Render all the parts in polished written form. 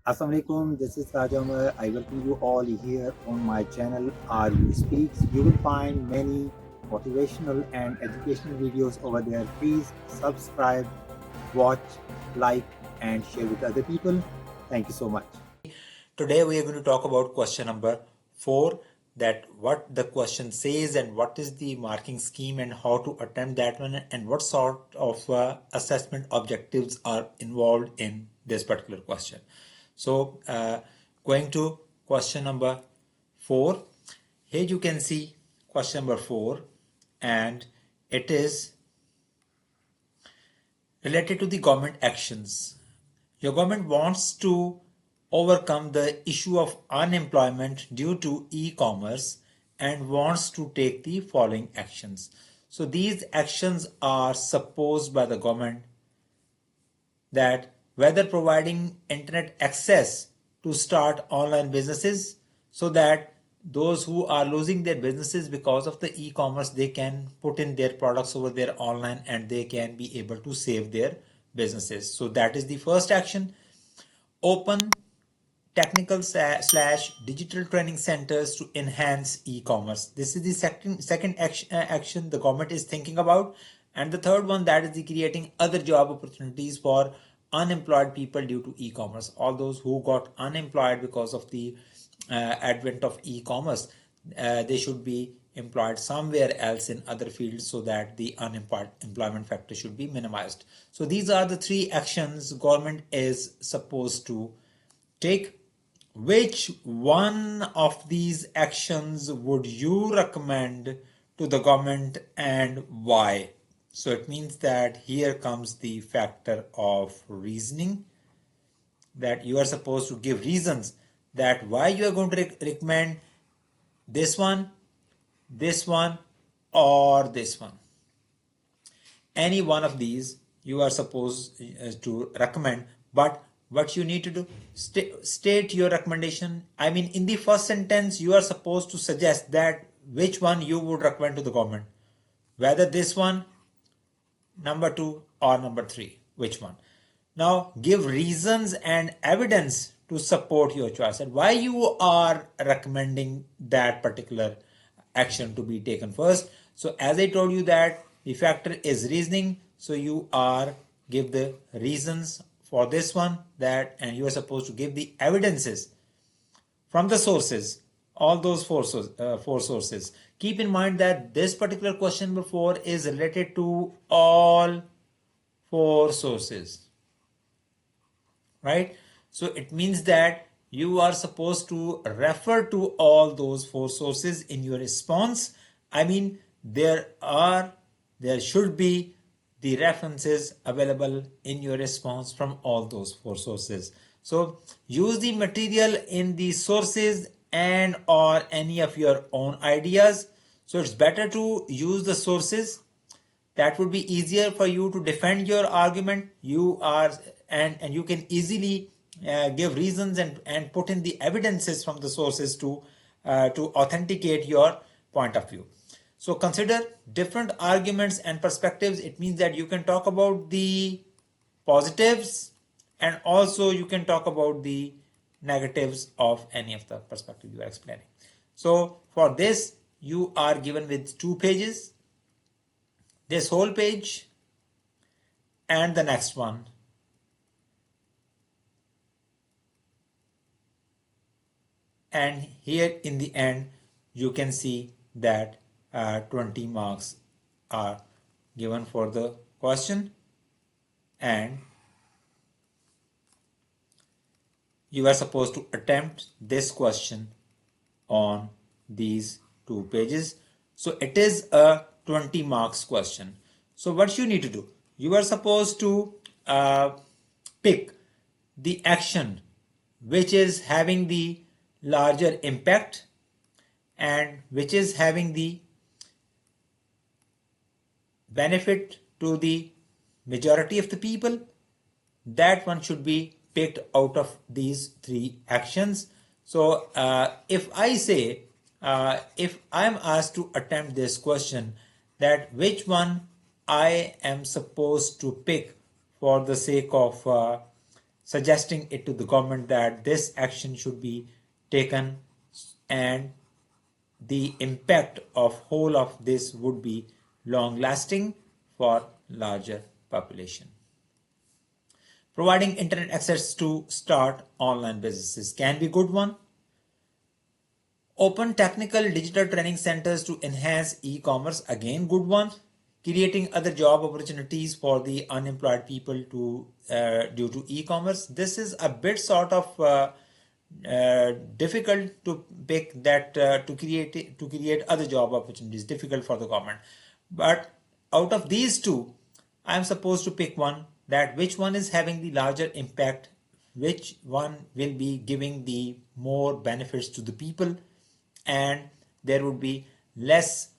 Assalamualaikum, this is Rajamar. I welcome you all here on my channel RU Speaks. You will find many motivational and educational videos over there. Please subscribe, watch, like, and share with other people. Thank you so much. Today we are going to talk about question number 4, that what the question says and what is the marking scheme and how to attempt that one and what sort of assessment objectives are involved in this particular question. So going to question number 4, here you can see question number 4 and it is related to the government actions. Your government wants to overcome the issue of unemployment due to e-commerce and wants to take the following actions. So these actions are supposed by the government that whether providing internet access to start online businesses so that those who are losing their businesses because of the e-commerce, they can put in their products over there online and they can be able to save their businesses. So that is the first action. Open technical slash digital training centers to enhance e-commerce. This is the second action the government is thinking about. And the third one, that is the creating other job opportunities for unemployed people due to e-commerce. All those who got unemployed because of the advent of e-commerce, they should be employed somewhere else in other fields so that the unemployment factor should be minimized. So these are the three actions government is supposed to take. Which one of these actions would you recommend to the government and why? So it means that here comes the factor of reasoning, that you are supposed to give reasons that why you are going to recommend this one, or this one. Any one of these you are supposed to recommend, but what you need to do, state your recommendation. I mean, in the first sentence you are supposed to suggest that which one you would recommend to the government, whether this one, number 2, or number 3, which one. Now give reasons and evidence to support your choice and why you are recommending that particular action to be taken first. So as I told you that the factor is reasoning, so you are give the reasons for this one, that, and you are supposed to give the evidences from the sources, all those four sources. Keep in mind that this particular question before is related to all 4 sources, right? So it means that you are supposed to refer to all those 4 sources in your response. I mean, there should be the references available in your response from all those 4 sources. So use the material in the sources and or any of your own ideas. So it's better to use the sources. That would be easier for you to defend your argument. You are and you can easily give reasons and put in the evidences from the sources to authenticate your point of view. So consider different arguments and perspectives. It means that you can talk about the positives and also you can talk about the negatives of any of the perspective you are explaining. So for this, you are given with 2 pages, this whole page and the next one. And here in the end, you can see that 20 marks are given for the question and you are supposed to attempt this question on these 2 pages. So it is a 20 marks question. So what you need to do, you are supposed to pick the action which is having the larger impact and which is having the benefit to the majority of the people. That one should be picked out of these 3 actions. So if I say, if I'm asked to attempt this question, that which one I am supposed to pick for the sake of suggesting it to the government that this action should be taken, and the impact of whole of this would be long lasting for larger population. Providing internet access to start online businesses can be good one. Open technical digital training centers to enhance e-commerce, again good one. Creating other job opportunities for the unemployed people due to e-commerce. This is a bit sort of difficult to pick that to create other job opportunities, difficult for the government. But out of these two, I am supposed to pick one, that which one is having the larger impact, which one will be giving the more benefits to the people, and there would be less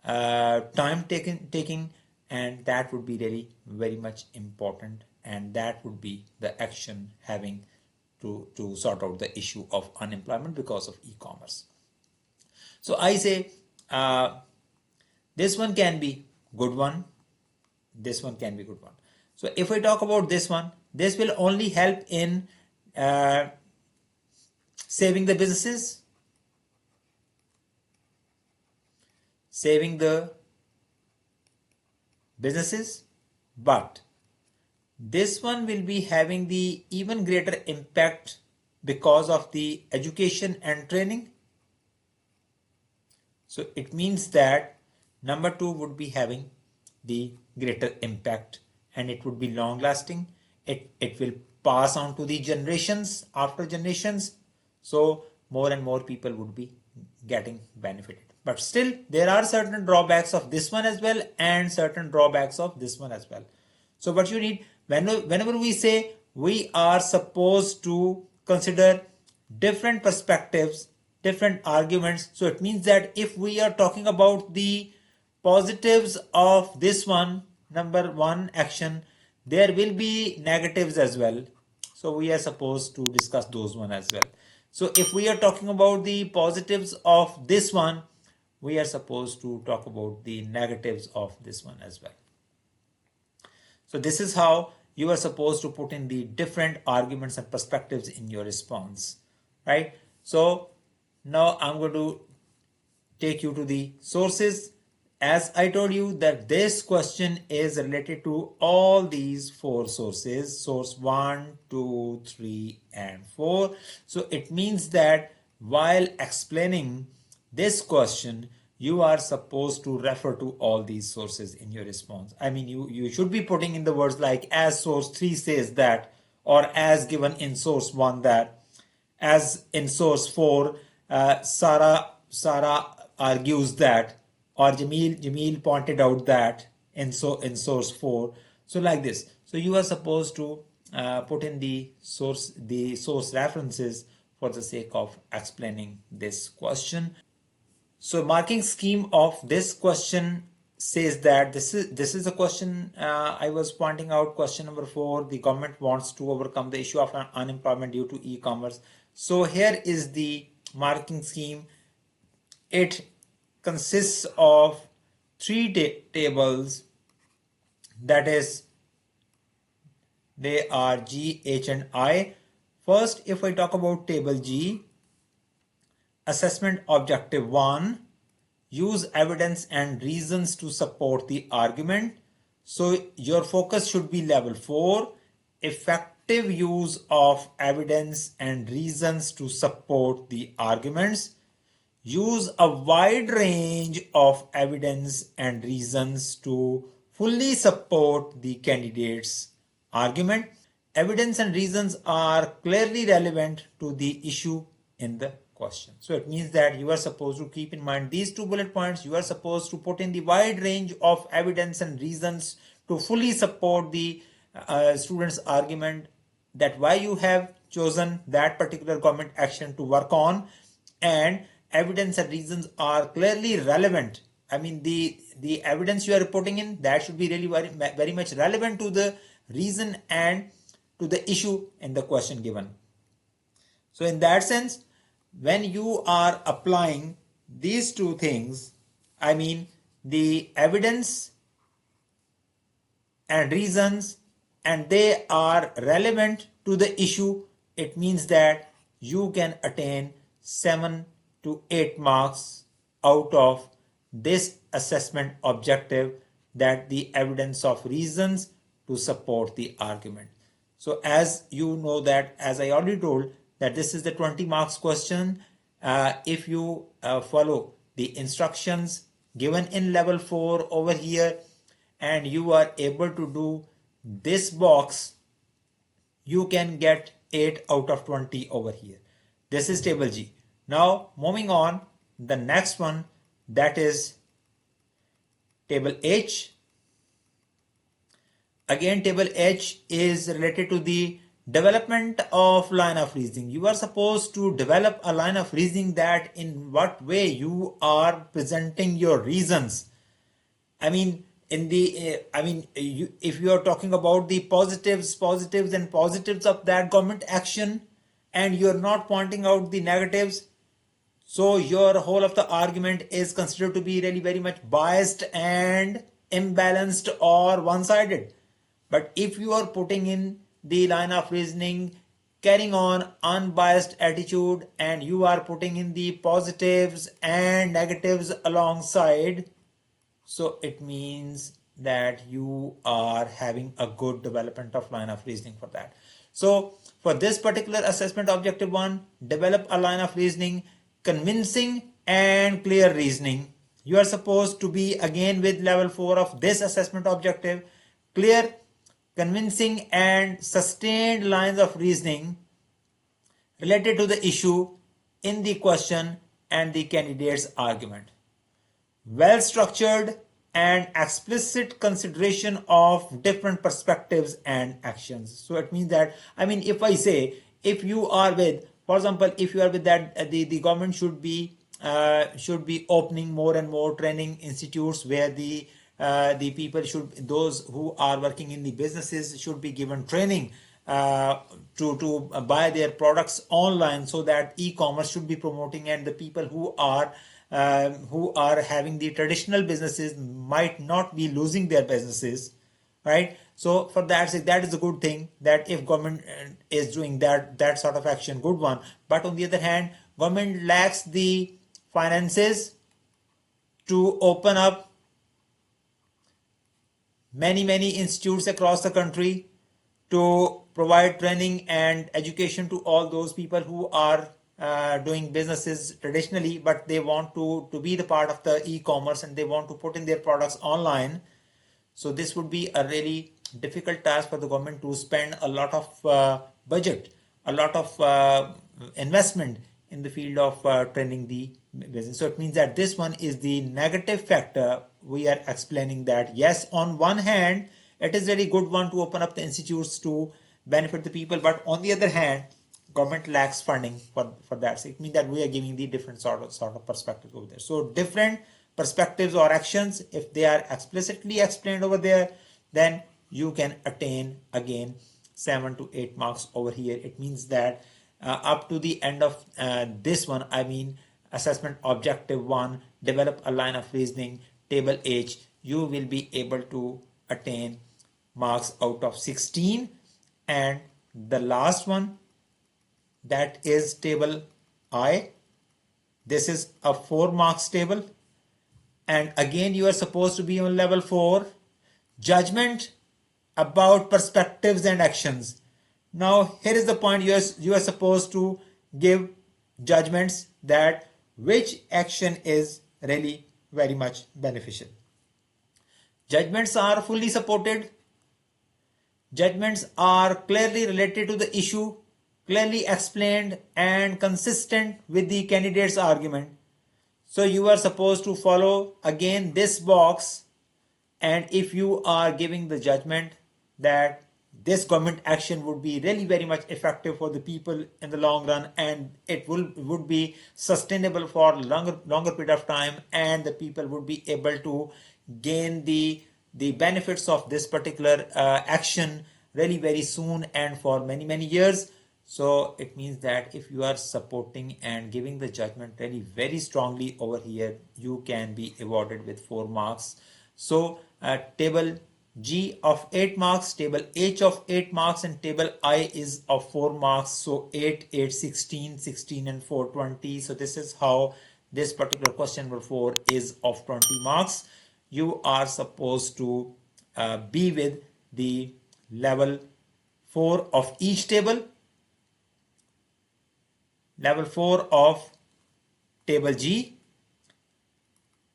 time taking, and that would be really very much important, and that would be the action having to sort out the issue of unemployment because of e-commerce. So I say this one can be good one, this one can be good one. So if we talk about this one, this will only help in saving the businesses, but this one will be having the even greater impact because of the education and training. So it means that number 2 would be having the greater impact, and it would be long lasting. It will pass on to the generations after generations. So more and more people would be getting benefited. But still, there are certain drawbacks of this one as well and certain drawbacks of this one as well. So what you need, whenever we say we are supposed to consider different perspectives, different arguments, so it means that if we are talking about the positives of this one, number 1 action, there will be negatives as well. So we are supposed to discuss those one as well. So if we are talking about the positives of this one, we are supposed to talk about the negatives of this one as well. So this is how you are supposed to put in the different arguments and perspectives in your response, right? So now I'm going to take you to the sources. As I told you that this question is related to all these 4 sources, source 1, 2, 3, and 4. So it means that while explaining this question, you are supposed to refer to all these sources in your response. I mean, you should be putting in the words like as source 3 says that, or as given in source 1 that, as in source 4, Sarah argues that, or Jamil pointed out that in source 4. So like this. So you are supposed to put in the source references for the sake of explaining this question. So marking scheme of this question says that this is a question I was pointing out, question number 4. The government wants to overcome the issue of unemployment due to e-commerce. So here is the marking scheme. It consists of 3 tables, that is, they are G, H, and I. First, if I talk about table G, assessment objective 1, use evidence and reasons to support the argument. So your focus should be level 4, effective use of evidence and reasons to support the arguments. Use a wide range of evidence and reasons to fully support the candidate's argument. Evidence and reasons are clearly relevant to the issue in the question. So it means that you are supposed to keep in mind these 2 bullet points. You are supposed to put in the wide range of evidence and reasons to fully support the student's argument, that why you have chosen that particular government action to work on, and evidence and reasons are clearly relevant. I mean, the evidence you are putting in, that should be really very much relevant to the reason and to the issue in the question given. So in that sense, when you are applying these 2 things, I mean the evidence and reasons, and they are relevant to the issue, it means that you can attain 7 to 8 marks out of this assessment objective, that the evidence of reasons to support the argument. So as you know that, as I already told, that this is the 20 marks question. If you follow the instructions given in level 4 over here, and you are able to do this box, you can get 8 out of 20 over here. This is table G. Now moving on, the next one, that is table H. Again, table H is related to the development of line of reasoning. You are supposed to develop a line of reasoning, that in what way you are presenting your reasons. I mean, if you are talking about the positives of that government action, and you are not pointing out the negatives, so your whole of the argument is considered to be really very much biased and imbalanced or one-sided. But if you are putting in the line of reasoning, carrying on unbiased attitude, and you are putting in the positives and negatives alongside, so it means that you are having a good development of line of reasoning for that. So for this particular assessment objective 1, develop a line of reasoning, convincing and clear reasoning. You are supposed to be again with level 4 of this assessment objective, clear, convincing and sustained lines of reasoning related to the issue in the question and the candidate's argument. Well structured and explicit consideration of different perspectives and actions. So it means that, if I say, if you are with, for example, if you are with that, the government should be opening more and more training institutes, where the people those who are working in the businesses should be given training to buy their products online, so that e-commerce should be promoting, and the people who are having the traditional businesses might not be losing their businesses, right? So for that is a good thing, that if government is doing that sort of action, good one. But on the other hand, government lacks the finances to open up many institutes across the country to provide training and education to all those people who are doing businesses traditionally, but they want to be the part of the e-commerce, and they want to put in their products online. So this would be a really difficult task for the government to spend a lot of budget, a lot of investment in the field of training the business. So it means that this one is the negative factor. We are explaining that, yes, on one hand, it is really good one to open up the institutes to benefit the people, but on the other hand, government lacks funding for that. So it means that we are giving the different sort of perspectives over there. So different perspectives or actions, if they are explicitly explained over there, then you can attain again 7 to 8 marks over here. It means that up to the end of this one, assessment objective 1, develop a line of reasoning, table H, you will be able to attain marks out of 16. And the last one, that is table I. This is a 4 marks table, and again you are supposed to be on level 4, judgment about perspectives and actions. Now here is the point, you are supposed to give judgments that which action is really very much beneficial. Judgments are fully supported, judgments are clearly related to the issue, clearly explained and consistent with the candidate's argument. So you are supposed to follow again this box, and if you are giving the judgment that this government action would be really very much effective for the people in the long run, and it would be sustainable for longer period of time, and the people would be able to gain the benefits of this particular action really very soon and for many years. So it means that if you are supporting and giving the judgment really very strongly over here, you can be awarded with 4 marks. So table G of 8 marks, table H of 8 marks, and table I is of 4 marks. So 8, 8, 16, 16 and 4, 20. So this is how this particular question number 4 is of 20 marks. You are supposed to be with the level 4 of each table, level 4 of table G.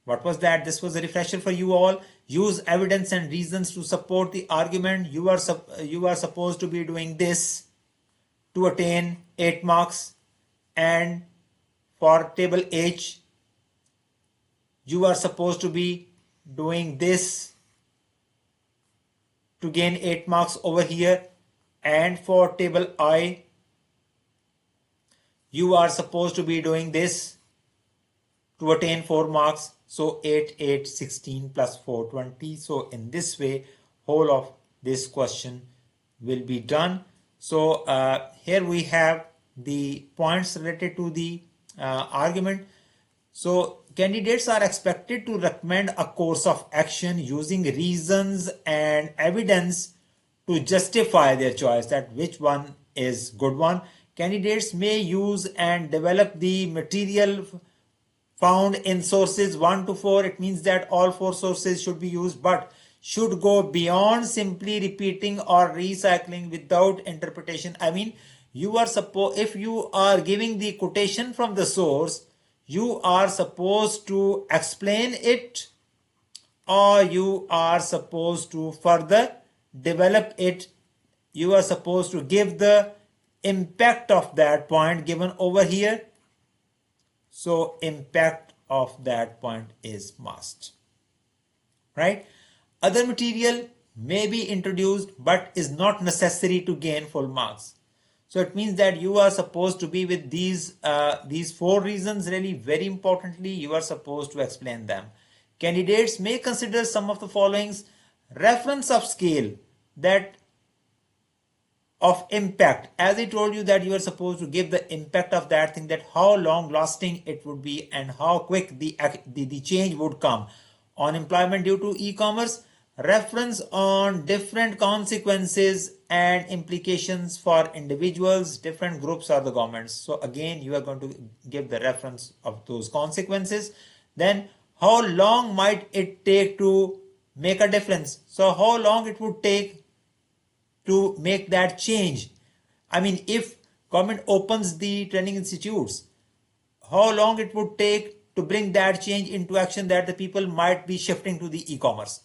What was that? This was a refresher for you all. Use evidence and reasons to support the argument. You are supposed to be doing this to attain 8 marks, and for table H you are supposed to be doing this to gain 8 marks over here, and for table I you are supposed to be doing this to attain 4 marks. So 8, 8, 16 plus 4, 20. So in this way, whole of this question will be done. So here we have the points related to the argument. So candidates are expected to recommend a course of action using reasons and evidence to justify their choice, that which one is good one. Candidates may use and develop the material found in sources 1 to 4. It means that all 4 sources should be used, but should go beyond simply repeating or recycling without interpretation. I mean, if you are giving the quotation from the source, you are supposed to explain it, or you are supposed to further develop it. You are supposed to give the impact of that point given over here. So impact of that point is must, right? Other material may be introduced but is not necessary to gain full marks. So it means that you are supposed to be with these 4 reasons. Really, very importantly, you are supposed to explain them. Candidates may consider some of the followings: reference of scale, that of impact. As I told you that you are supposed to give the impact of that thing, that how long lasting it would be and how quick the change would come. Unemployment due to e-commerce, reference on different consequences and implications for individuals, different groups, or the governments. So again, you are going to give the reference of those consequences. Then how long might it take to make a difference? So how long it would take to make that change. I mean, if government opens the training institutes, how long it would take to bring that change into action, that the people might be shifting to the e-commerce.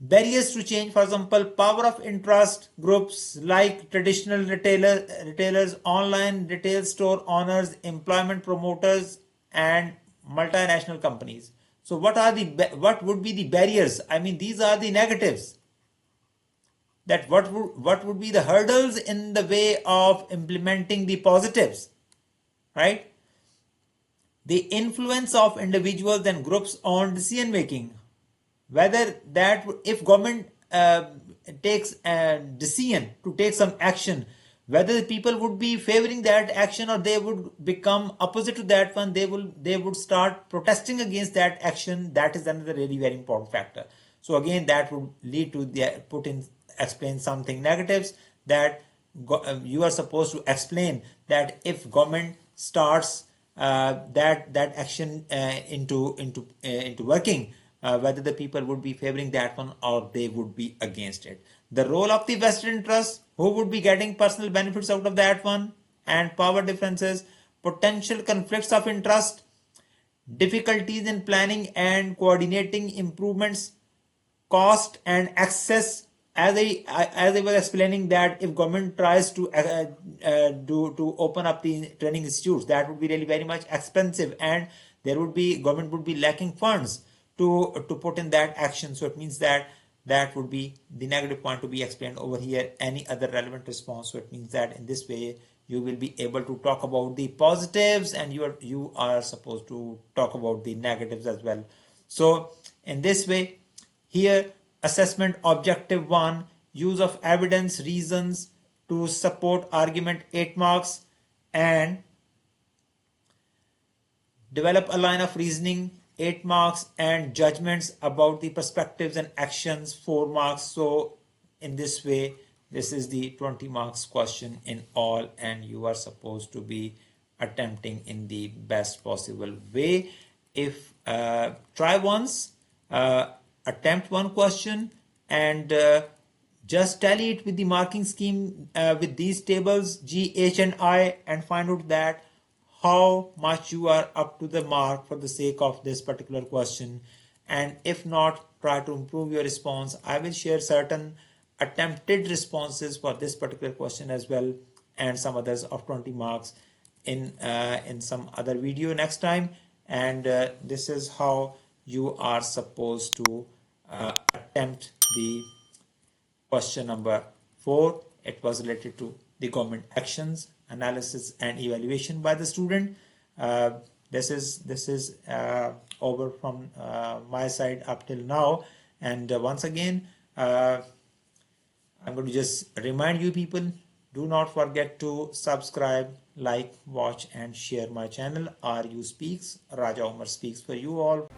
Barriers to change, for example, power of interest groups like traditional retailers, online retail store owners, employment promoters, and multinational companies. So what would be the barriers? I mean, these are the negatives. That what would be the hurdles in the way of implementing the positives, right? The influence of individuals and groups on decision making, whether that if government takes a decision to take some action, whether the people would be favoring that action or they would become opposite to that one, they would start protesting against that action. That is another really very important factor. So again, that would lead to explain something negatives, that you are supposed to explain that if government starts that action into working, whether the people would be favoring that one or they would be against it. The role of the vested interest, who would be getting personal benefits out of that one, and power differences, potential conflicts of interest, difficulties in planning and coordinating improvements, cost and access. As I was explaining, that if government tries to open up the training institutes, that would be really very much expensive, and government would be lacking funds to put in that action. So it means that would be the negative point to be explained over here. Any other relevant response? So it means that in this way you will be able to talk about the positives, and you are supposed to talk about the negatives as well. So in this way, here assessment objective 1, use of evidence reasons to support argument, 8 marks, and develop a line of reasoning 8 marks, and judgments about the perspectives and actions 4 marks. So in this way, this is the 20 marks question in all, and you are supposed to be attempting in the best possible way. If try once, attempt one question, and just tally it with the marking scheme with these tables G, H, and I, and find out that how much you are up to the mark for the sake of this particular question. And if not, try to improve your response. I will share certain attempted responses for this particular question as well, and some others of 20 marks in some other video next time. And this is how you are supposed to attempt the question number 4. It was related to the government actions, analysis, and evaluation by the student. This is over from my side up till now. And once again, I'm going to just remind you people, do not forget to subscribe, like, watch, and share my channel. RU Speaks, Raja Umar speaks for you all.